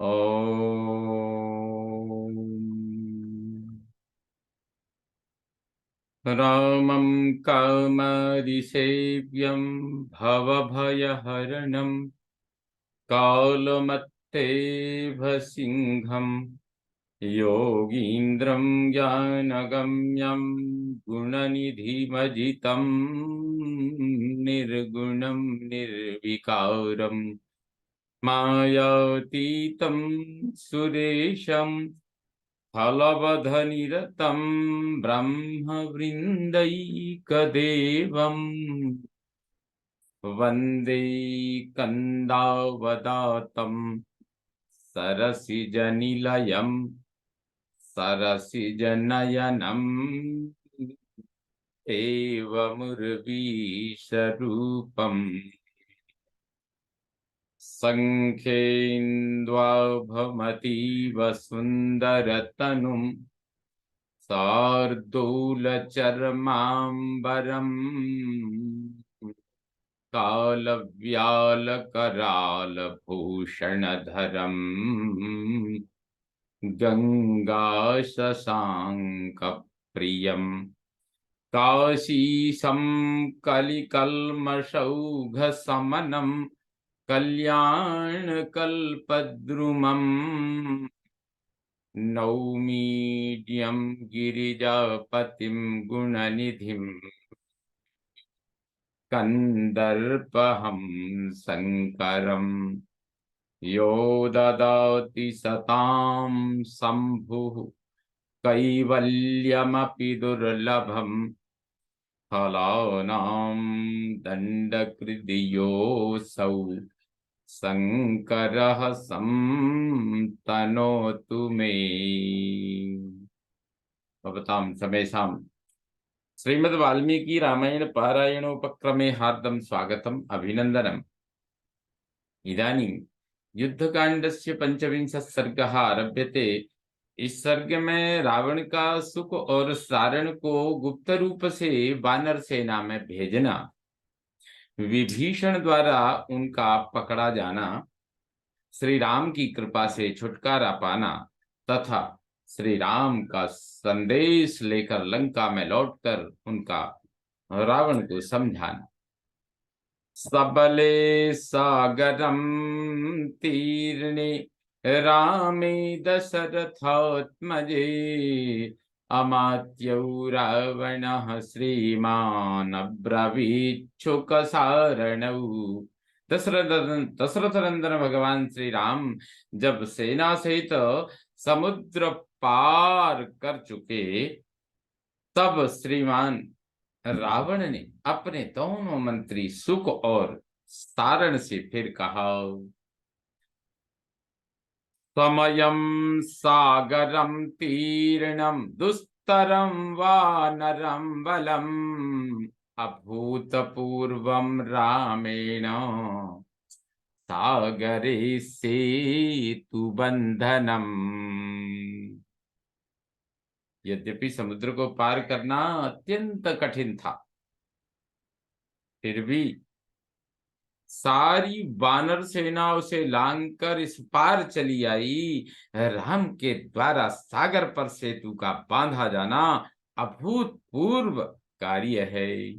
ॐ रामं कामदिसेव्यं भवभयहरणं कालमत्तेभसिंहं योगीन्द्रं ज्ञानगम्यं गुणनिधिमजितं निर्गुणं निर्विकारं मायातीतं सुरेशं फलवधनिरतं ब्रह्मवृन्दैकदेवम् वन्दे कन्दावदातं सरसिजनिलयं सरसिजनयनं एवमुर्वीशरूपम् सङ्ख्येन्द्वाभमतीव सुन्दरतनुं शार्दूलचर्माम्बरम् कालव्यालकरालभूषणधरम् गङ्गाशशाङ्कप्रियम् काशीशं कलिकल्मषौघशमनं कल्याणकल्पद्रुमम् नौमीड्यं गिरिजापतिं गुणनिधिं कन्दर्पहं शङ्करं यो ददाति सतां शम्भुः कैवल्यमपि दुर्लभम् फलानां दण्डकृदियोऽसौ शङ्करः संतनोतु मे। भवतां समेषां श्रीमद् वाल्मीकि रामायण पारायणोपक्रमे हार्दं स्वागतम् अभिनन्दनम्। इदानीं युद्धकाण्डस्य पंचविंशः सर्गः आरभ्यते। इस सर्ग में रावण का सुख और सारण को गुप्त रूप से वानर सेना में भेजना, विभीषण द्वारा उनका पकड़ा जाना, श्री राम की कृपा से छुटकारा पाना तथा श्री राम का संदेश लेकर लंका में लौटकर उनका रावण को समझाना। सबले सागरम तीर्णे रामे दशरथात्मजे अमात्यौ रावणः श्रीमान् अब्रवीच्छुकसारणौ। दशरथ नंदन भगवान श्री राम जब सेना सहित समुद्र पार कर चुके, तब श्रीमान रावण ने अपने दोनों मंत्री सुख और सारण से फिर कहा, समयं सागरं तीर्णं दुस्तरं वानरं बलम् अभूतपूर्वं रामेण सागरे सेतुबन्धनम्। यद्यपि समुद्र को पार करना अत्यंत कठिन था, फिर भी सारी वानर सेनाओं से लांघकर इस पार चली आई। राम के द्वारा सागर पर सेतु का बांधा जाना अभूतपूर्व कार्य है।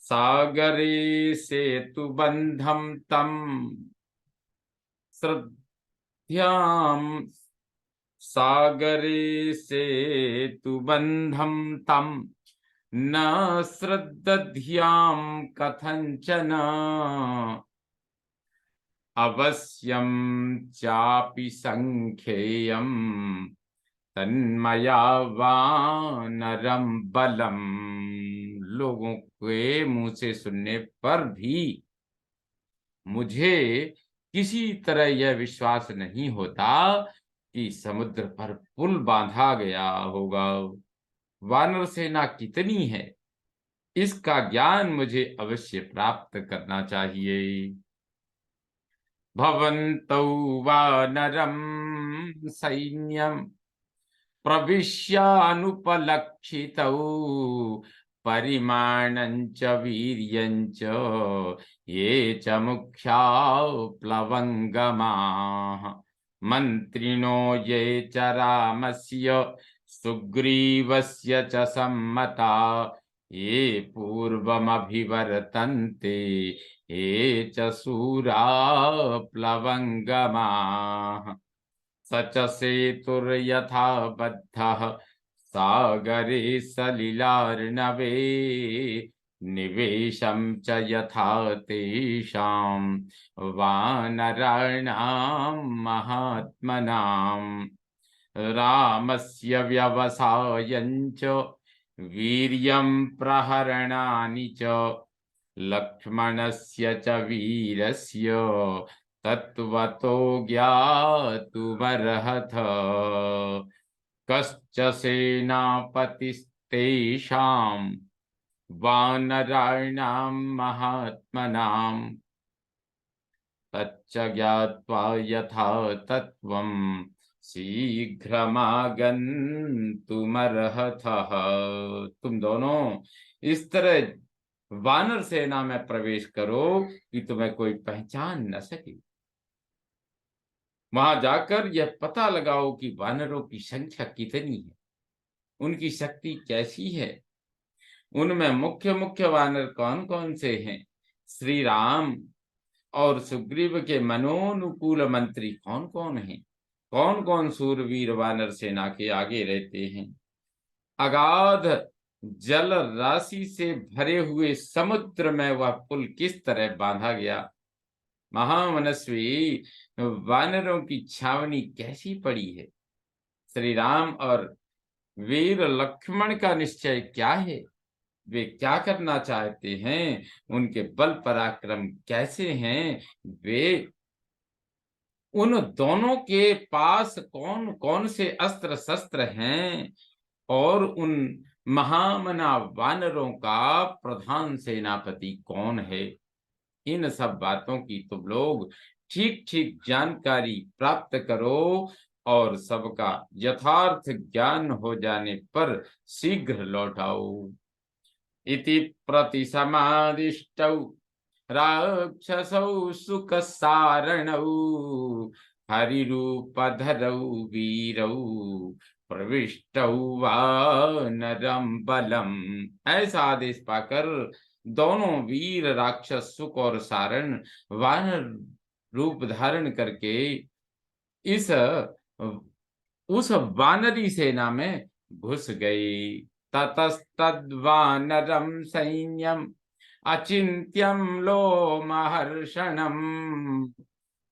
सागरे सेतु बंधम तम श्रद्धाम, सागरे सेतु बंधम तम न श्रद्धायां कथंचन अवश्यं चापि संख्येयं तन्मया वानरं बलम। लोगों के मुंह से सुनने पर भी मुझे किसी तरह यह विश्वास नहीं होता कि समुद्र पर पुल बांधा गया होगा। वानर सेना कितनी है, इसका ज्ञान मुझे अवश्य प्राप्त करना चाहिए। भवन्तौ वानरं सैन्यं प्रविश्यानुपलक्षितौ परिमाणं च वीर्यं च ये च मुख्या प्लवंगमाः मंत्रिणो ये च रामस्य सुग्रीवस्य च सम्मता ये पूर्वमभिवर्तन्ते ये च शूरा प्लवंगमाः स च सेतुर्यथा बद्धः सागरे सलिलार्णवे निवेशं च यथा तेषां वानराणां महात्मनां रामस्य व्यवसायं च वीर्यं प्रहरणानि च लक्ष्मणस्य च वीरस्य तत्त्वतो ज्ञातुमर्हथ कश्च सेनापतिस्तेषां वानराणां महात्मनां तच्च ज्ञात्वा यथा तत्त्वं शीघ्रमागन्तुमर्हथः। तुम दोनों इस तरह वानर सेना में प्रवेश करो कि तुम्हें कोई पहचान न सके। वहां जाकर यह पता लगाओ कि वानरों की संख्या कितनी है, उनकी शक्ति कैसी है, उनमें मुख्य मुख्य वानर कौन कौन से हैं, श्री राम और सुग्रीव के मनोनुकूल मंत्री कौन कौन हैं, कौन कौन सूरवीर वानर सेना के आगे रहते हैं। अगाध जल राशि से भरे हुए समुद्र में वह पुल किस तरह बांधा गया, महामनस्वी वानरों की छावनी कैसी पड़ी है, श्री राम और वीर लक्ष्मण का निश्चय क्या है, वे क्या करना चाहते हैं, उनके बल पराक्रम कैसे हैं, वे उन दोनों के पास कौन कौन से अस्त्र शस्त्र हैं और उन महामना वानरों का प्रधान सेनापति कौन है। इन सब बातों की तुम लोग ठीक ठीक जानकारी प्राप्त करो और सबका यथार्थ ज्ञान हो जाने पर शीघ्र लौट आओ। इति प्रतिसमादिष्टौ राक्षसौ सुखसारणौ हरिरूपधरौ वीरौ प्रविष्टौ वानरं बलम। ऐसा आदेश पाकर दोनों वीर राक्षस सुख और सारण वानर रूप धारण करके इस उस वानरी सेना में घुस गई। ततस्तद्वानरं सैन्यम् अचिन्त्यं लोमहर्षणम्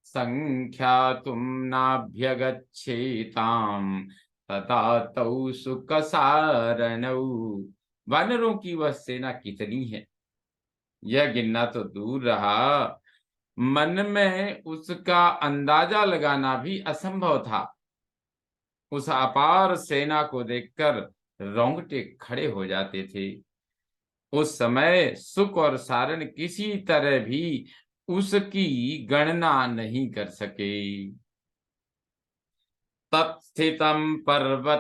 संख्यातुं नाभ्यगच्छेताम् तथा तौ सुखसारणौ। वानरों की वह सेना कितनी है यह गिनना तो दूर रहा, मन में उसका अंदाजा लगाना भी असंभव था। उस अपार सेना को देखकर रोंगटे खड़े हो जाते थे। उस समय सुख और सारण किसी तरह भी उसकी गणना नहीं कर सके। तत्स्थितं पर्वताग्रेषु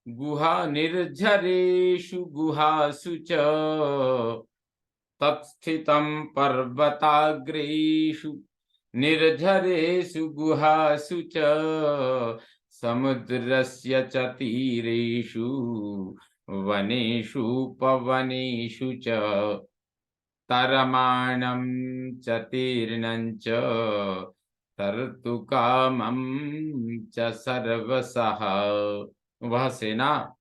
गुहा निर्झरेषु गुहासु च तत्स्थितं पर्वताग्रेषु निर्झरेषु गुहासु च समुद्रस्य च तीरेषु वनेषु पवनेषु च तरमाणं च तीर्णं च तर्तुकामं च सर्वसः। वह सेना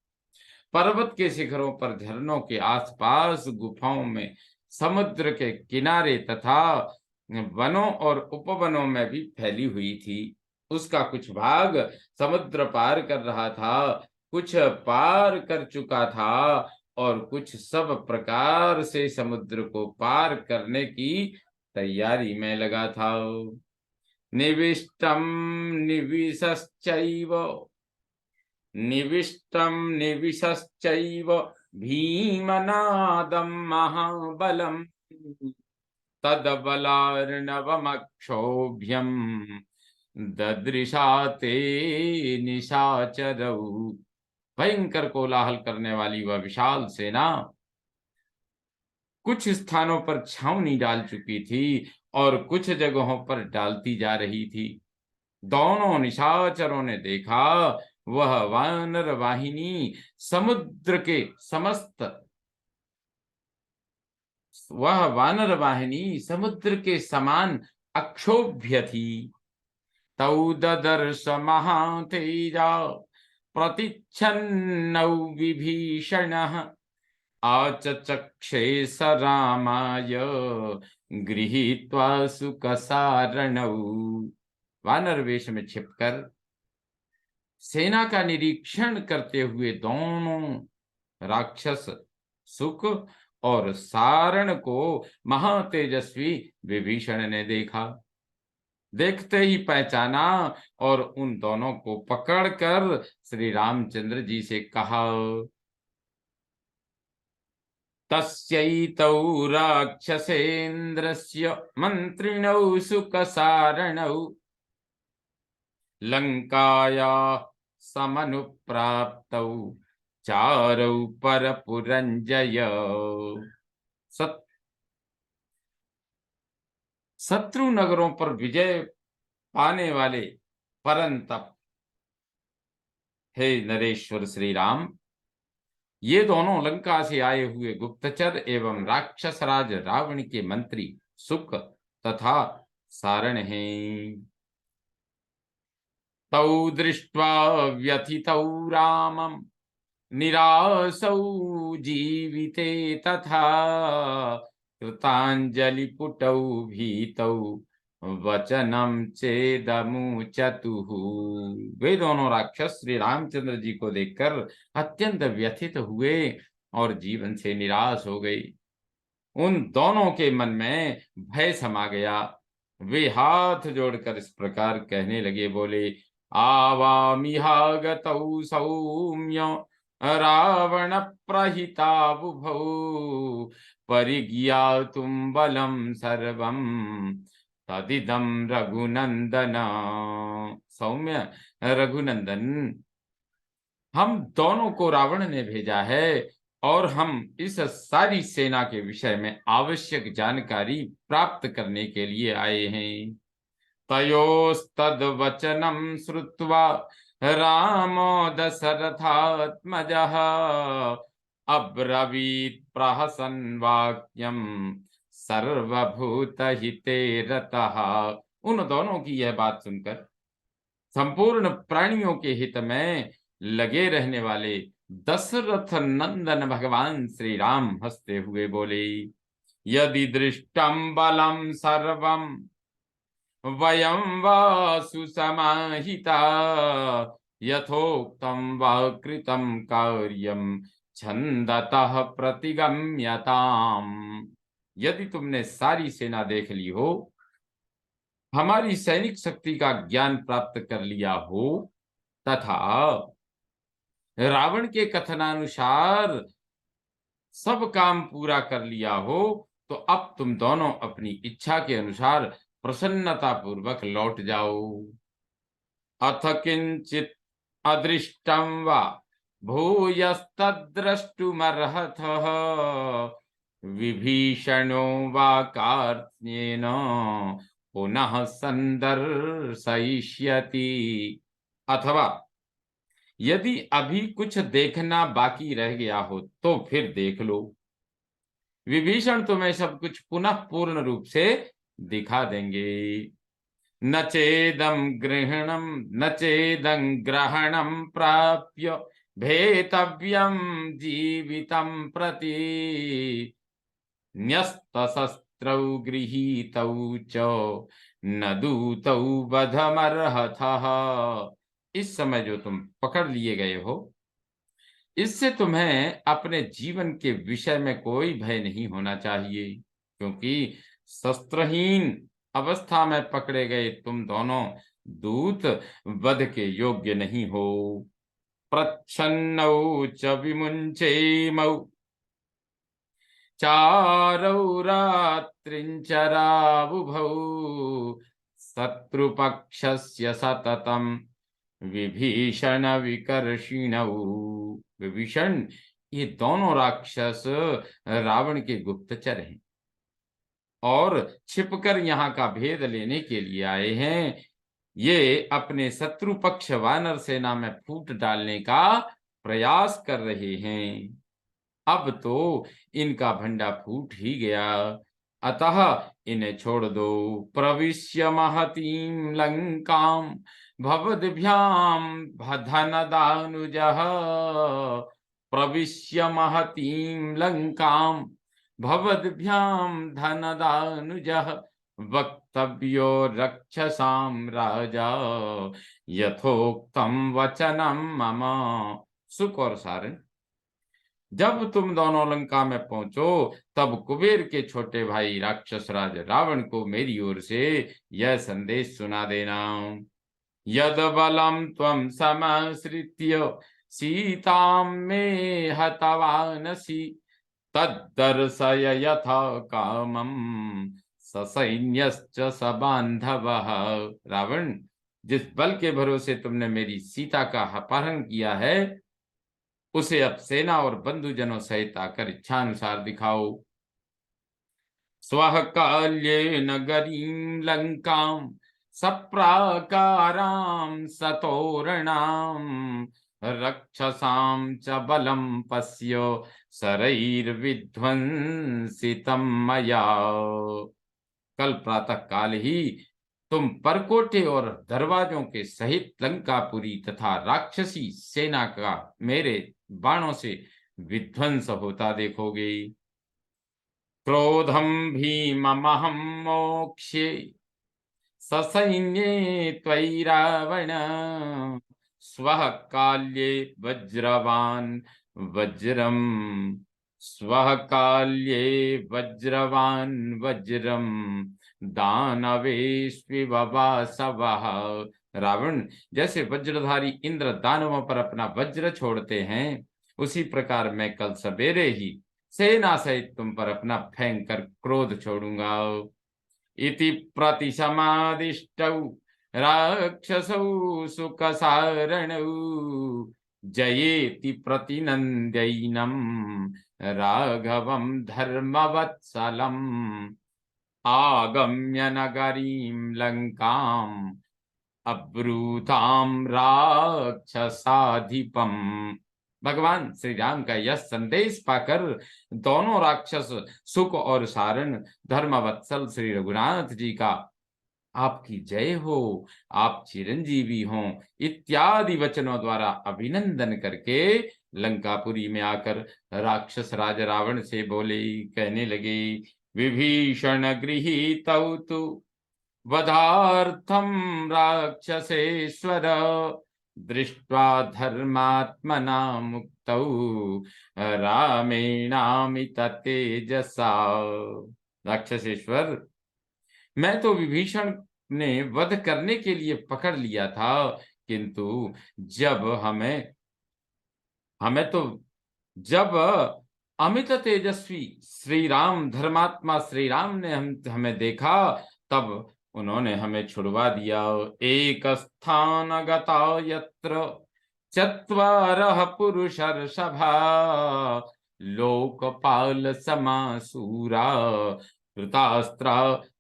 पर्वत के शिखरों पर, झरनों के आसपास, गुफाओं में, समुद्र के किनारे तथा वनों और उपवनों में भी फैली हुई थी। उसका कुछ भाग समुद्र पार कर रहा था, कुछ पार कर चुका था और कुछ सब प्रकार से समुद्र को पार करने की तैयारी में लगा था। निविष्टं निविशश्चैव निविष्टं निविशश्चैव भीमनादं महाबलम् तदबलार्णवमक्षोभ्यं ददृशा ते निशाचरौ। भयंकर कोलाहल करने वाली वह विशाल सेना कुछ स्थानों पर छावनी डाल चुकी थी और कुछ जगहों पर डालती जा रही थी। दोनों निशाचरों ने देखा वह वानर वाहिनी समुद्र के समस्त वह वानर वाहिनी समुद्र के समान अक्षोभ्य थी। तौ ददर्श महातेजा प्रतिच्छन्नौ विभीषणः आचचक्षे स रामाय गृहीत्वा सुकसारणौ। वानर वेश में छिपकर सेना का निरीक्षण करते हुए दोनों राक्षस सुक और सारण को महातेजस्वी विभीषण ने देखा। देखते ही पहचाना और उन दोनों को पकड़कर श्री रामचंद्र जी से कहा, तस्यैतौ राक्षसेन्द्रस्य मंत्रिणौ सुकसारणौ लंकाया समनुप्राप्तौ चारौ परपुरंजय। शत्रु नगरों पर विजय पाने वाले परंतप हे नरेश्वर श्री राम, ये दोनों लंका से आए हुए गुप्तचर एवं राक्षसराज रावण के मंत्री सुक तथा सारण हैं। तौ दृष्ट्वा व्यथितौ रामं निरासौ जीविते तथा कृतांजलिपुटौ भीतौ वचनम चेदमुचतुः। वे दोनों राक्षस श्री रामचंद्र जी को देखकर अत्यंत व्यथित हुए और जीवन से निराश हो गए। उन दोनों के मन में भय समा गया। वे हाथ जोड़कर इस प्रकार कहने लगे, बोले, आवामिहागतौ सौम्य रावण प्रहिताबुभौ परिज्ञातुं बलं सर्वं तदिदं रघुनंदन। सौम्य रघुनंदन, हम दोनों को रावण ने भेजा है और हम इस सारी सेना के विषय में आवश्यक जानकारी प्राप्त करने के लिए आए हैं। तयोस्तद्वचनं श्रुत्वा रामो दशरथात्मजः अब्रवीत् प्रहसन् वाक्यं सर्वभूतहिते रतः। उन दोनों की यह बात सुनकर संपूर्ण प्राणियों के हित में लगे रहने वाले दशरथ नंदन भगवान श्री राम हंसते हुए बोले, यदि दृष्टं बलं सर्वं वयं वा सुसमाहिता यथोक्तं वा कृतं कार्यं छन्दतः प्रतिगम्यताम्। यदि तुमने सारी सेना देख ली हो, हमारी सैनिक शक्ति का ज्ञान प्राप्त कर लिया हो तथा रावण के कथनानुसार सब काम पूरा कर लिया हो, तो अब तुम दोनों अपनी इच्छा के अनुसार प्रसन्नता पूर्वक लौट जाओ। अथ किंचित अदृष्टं वा भूयस्तद्रष्टुमर्हतः विभीषणो वा कार्त्स्येन पुनः संदर्शयिष्यति। अथवा यदि अभी कुछ देखना बाकी रह गया हो तो फिर देख लो, विभीषण तुम्हें सब कुछ पुनः पूर्ण रूप से दिखा देंगे। न चेदं ग्रहणं प्राप्य भेतव्यं जीवितं प्रति न्यस्तशस्त्रौ गृहीतौ च न दूतौ वधमर्हतः। इस समय जो तुम पकड़ लिए गए हो, इससे तुम्हें अपने जीवन के विषय में कोई भय नहीं होना चाहिए, क्योंकि शस्त्रहीन अवस्था में पकड़े गए तुम दोनों दूत वध के योग्य नहीं हो। प्रच्छन्नौ च विमुञ्चेमौ चारौ रात्रिञ्चरावुभौ शत्रुपक्षस्य सततं विभीषण विकर्षिणौ। विभीषण ये दोनों राक्षस रावण के गुप्तचर हैं और छिपकर यहाँ का भेद लेने के लिए आए हैं। ये अपने शत्रु पक्ष वानर सेना में फूट डालने का प्रयास कर रहे हैं। अब तो इनका भंडा फूट ही गया, अतः इन्हें छोड़ दो। प्रविश्य महतीं लंकाम भवद्भ्याम धनदानुजः। प्रविश्य महतीं लंकाम भवद्भ्याम धनदानुजः। वक्तव्यो रक्षसां राजा यथोक्तम वचनम मम। सुख और सारण, जब तुम दोनों लंका में पहुंचो तब कुबेर के छोटे भाई राक्षस राज रावण को मेरी ओर से यह संदेश सुना देना। यद बलम त्वं समाश्रित्य सीतां मे हतवानसि तद्दर्शय यथा कामं ससैन्यश्च सबान्धवः। रावण, जिस बल के भरोसे तुमने मेरी सीता का अपहरण किया है उसे अब सेना और बंधुजनों सहित आकर इच्छानुसार दिखाओ। स्वः काल्येन नगरीं लंकां सप्राकारां सतोरणां रक्षसां च बलं पश्य शरैर्विध्वंसितं मया। कल प्रातः काल ही तुम परकोटे और दरवाजों के सहित लंकापुरी तथा राक्षसी सेना का मेरे बाणों से विध्वंस होता देखोगे। क्रोधम भीममहं मोक्ष्ये ससैन्ये त्वयि रावण। स्वः काल्ये वज्रवान् वज्रम। स्वः काल्ये वज्रवान् वज्रम दानवेष्विव वासवः। रावण, जैसे वज्रधारी इंद्र दानवों पर अपना वज्र छोड़ते हैं उसी प्रकार मैं कल सवेरे ही सेना सहित तुम पर अपना भयंकर क्रोध छोड़ूंगा। इति प्रतिशमादिष्टौ राक्षसौ सुखसारणौ जयेति प्रतिनंद्यैनं राघवं धर्मवत्सलम्। आगम्य नगरीं लंकाम् अब्रूतां राक्षसाधिपम्। भगवान श्री राम का यह संदेश पाकर दोनों राक्षस सुख और सारण धर्मवत्सल श्री रघुनाथ जी का आपकी जय हो, आप चिरंजीवी हो इत्यादि वचनों द्वारा अभिनंदन करके लंकापुरी में आकर राक्षस राज रावण से बोले, कहने लगे, विभीषण गृहीतौ तु वधार्थं राक्षसेश्वर दृष्ट्वा धर्मात्मना मुक्तौ रामेणामित तेजसा। राक्षसेश्वर, मैं तो विभीषण ने वध करने के लिए पकड़ लिया था, किंतु जब जब अमित तेजस्वी श्री राम धर्मात्मा श्री राम ने हमें देखा तब उन्होंने हमें छुड़वा दिया। एक स्थान गता यत्र चत्वारः पुरुषर्षभा लोकपाल समासूरा कृतास्त्रा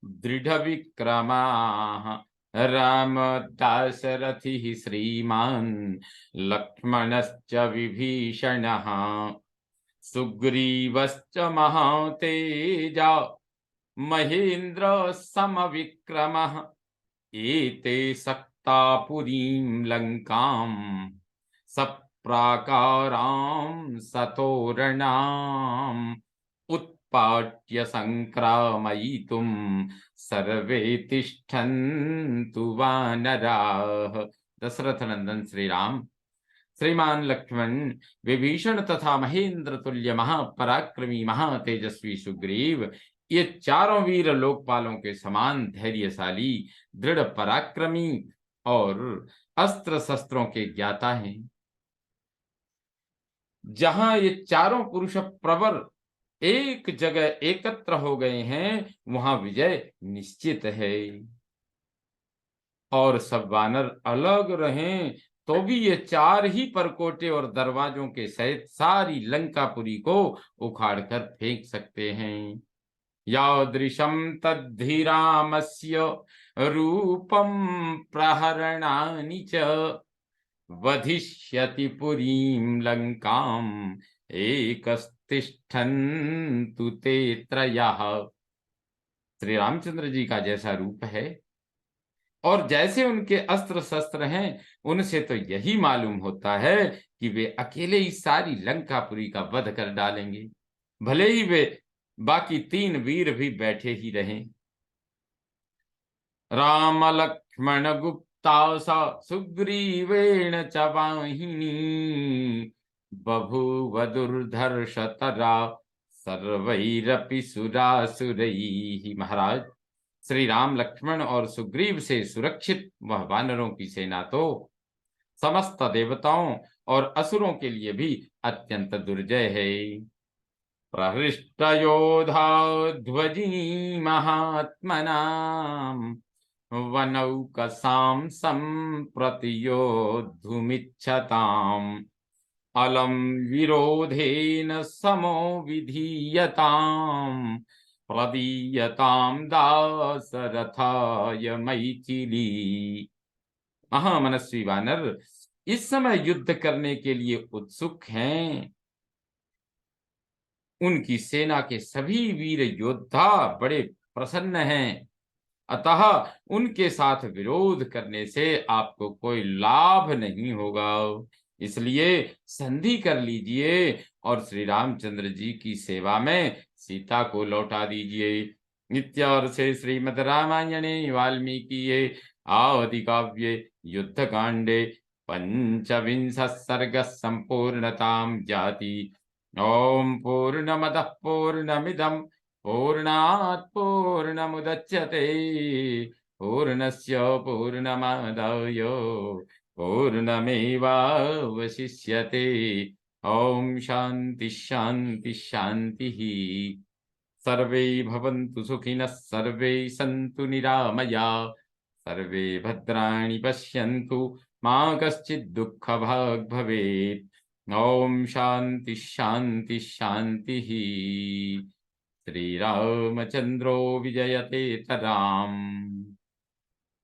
दृढ़ विक्रमाः राम दाशरथिः श्रीमान् लक्ष्मणश्च विभीषणः सुग्रीवश्च महातेजा महेन्द्र समविक्रमः एते सक्ता पुरीं लंकां सप्राकारां सतोरणाम् उत्पाट्य संक्रामयितुं सर्वे तिष्ठन्तु वानराः। दशरथ नंदन श्री राम, श्रीमान लक्ष्मण, विभीषण तथा महेंद्र तुल्य महापराक्रमी महातेजस्वी सुग्रीव, ये चारों वीर लोकपालों के समान धैर्यशाली दृढ़ पराक्रमी और अस्त्र शस्त्रों के ज्ञाता हैं। जहां ये चारों पुरुष प्रवर एक जगह एकत्र हो गए हैं वहां विजय निश्चित है। और सब वानर अलग रहें तो भी ये 4 ही परकोटे और दरवाजों के सहित सारी लंकापुरी को उखाड़ कर फेंक सकते हैं। यादृशं तद्धि रामस्य रूपं प्रहरणानि च वधिष्यति पुरीं लंकाम् एकस्तिष्ठन्तु ते त्रयः। श्री रामचंद्र जी का जैसा रूप है और जैसे उनके अस्त्र शस्त्र हैं, उनसे तो यही मालूम होता है कि वे अकेले ही सारी लंकापुरी का वध कर डालेंगे, भले ही वे बाकी 3 वीर भी बैठे ही रहें। राम लक्ष्मण गुप्ता स सुग्रीवेण च वाहिनी बभूव दुर्धर्षतरा सर्वैरपि सुरासुरैः। महाराज, श्री राम लक्ष्मण और सुग्रीव से सुरक्षित वह वानरों की सेना तो समस्त देवताओं और असुरों के लिए भी अत्यंत दुर्जय है। प्रहृष्टयोधा ध्वजी महात्मना वनौकसां सम्प्रतियोद्धुमिच्छताम् अलं विरोधेन समो विधीयताम् प्रदीयतां दासरथाय मैथिली। महामनस्वी वानर इस समय युद्ध करने के लिए उत्सुक हैं। उनकी सेना के सभी वीर योद्धा बड़े प्रसन्न हैं, अतः उनके साथ विरोध करने से आपको कोई लाभ नहीं होगा। इसलिए संधि कर लीजिए और श्री रामचंद्र जी की सेवा में सीता को लौटा दीजिए। इत्यार्षे श्रीमद् रामायणे वाल्मीकिये आदि काव्ये युद्ध कांडे पंचविंशः सर्गः संपूर्णतां जाति। ओम पूर्णमदः पूर्णमिदं पूर्णात् पूर्णमुदच्यते पूर्णस्य पूर्णमादाय पूर्णमेवावशिष्यते। ओम शांति शांति शांतिः। सर्वे भवन्तु सुखिनः, सर्वे सन्तु निरामयाः, सर्वे भद्राणि पश्यन्तु, मा कश्चित् दुःखभाग् भवेत्। ओम शांति शांति शांतिः। श्रीरामचन्द्रो विजयते तराम्।